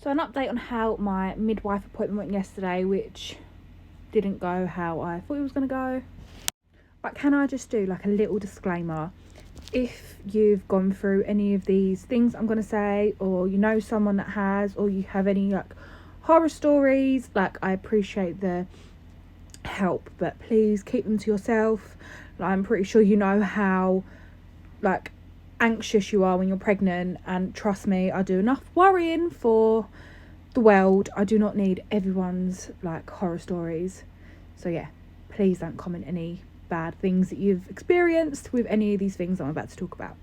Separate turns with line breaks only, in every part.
So an update on how my midwife appointment went yesterday, which didn't go how I thought it was going to go. But can I just do like a little disclaimer? If you've gone through any of these things I'm going to say, or you know someone that has, or you have any like horror stories, like I appreciate the help, but please keep them to yourself. Like, I'm pretty sure you know how like anxious you are when you're pregnant, and trust me, I do enough worrying for the world. I do not need everyone's like horror stories. So yeah, please don't comment any bad things that you've experienced with any of these things I'm about to talk about.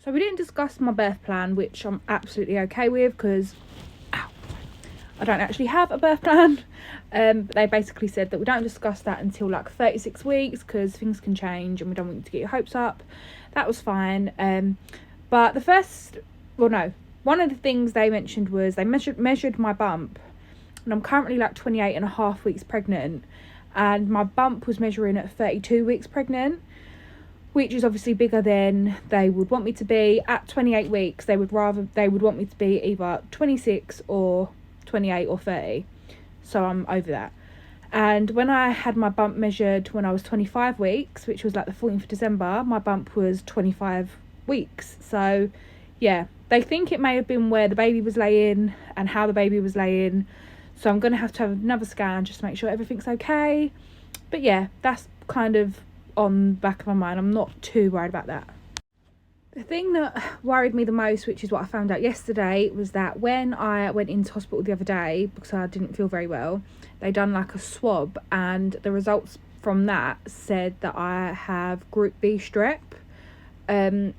So we didn't discuss my birth plan, which I'm absolutely okay with, because I don't actually have a birth plan. But they basically said that we don't discuss that until like 36 weeks because things can change and we don't want you to get your hopes up. That was fine. But one of the things they mentioned was they measured my bump, and I'm currently like 28 and a half weeks pregnant, and my bump was measuring at 32 weeks pregnant, which is obviously bigger than they would want me to be. At 28 weeks, they would want me to be either 26 or 28 or 30. So I'm over that. And when I had my bump measured when I was 25 weeks, which was like the 14th of December, my bump was 25 weeks. So yeah, they think it may have been where the baby was laying and how the baby was laying. So I'm going to have another scan just to make sure everything's okay. But yeah, that's kind of on the back of my mind. I'm not too worried about that. The thing that worried me the most, which is what I found out yesterday, was that when I went into hospital the other day because I didn't feel very well, they done like a swab, and the results from that said that I have group B strep. And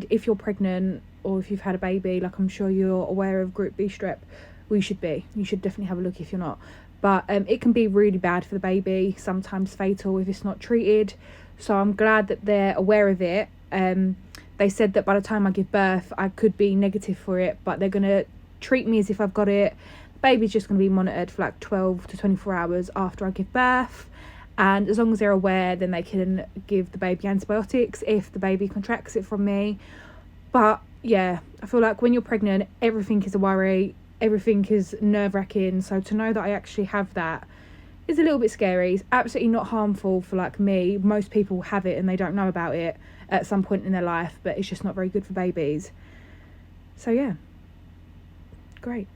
if you're pregnant or if you've had a baby, like I'm sure you're aware of group B strep, you should definitely have a look if you're not. But it can be really bad for the baby, sometimes fatal if it's not treated. So I'm glad that they're aware of it. They said that by the time I give birth, I could be negative for it, but they're going to treat me as if I've got it. The baby's just going to be monitored for like 12 to 24 hours after I give birth. And as long as they're aware, then they can give the baby antibiotics if the baby contracts it from me. But yeah, I feel like when you're pregnant, everything is a worry. Everything is nerve-wracking. So to know that I actually have that is a little bit scary. It's absolutely not harmful for like me. Most people have it and they don't know about it at some point in their life, but it's just not very good for babies. So yeah, great.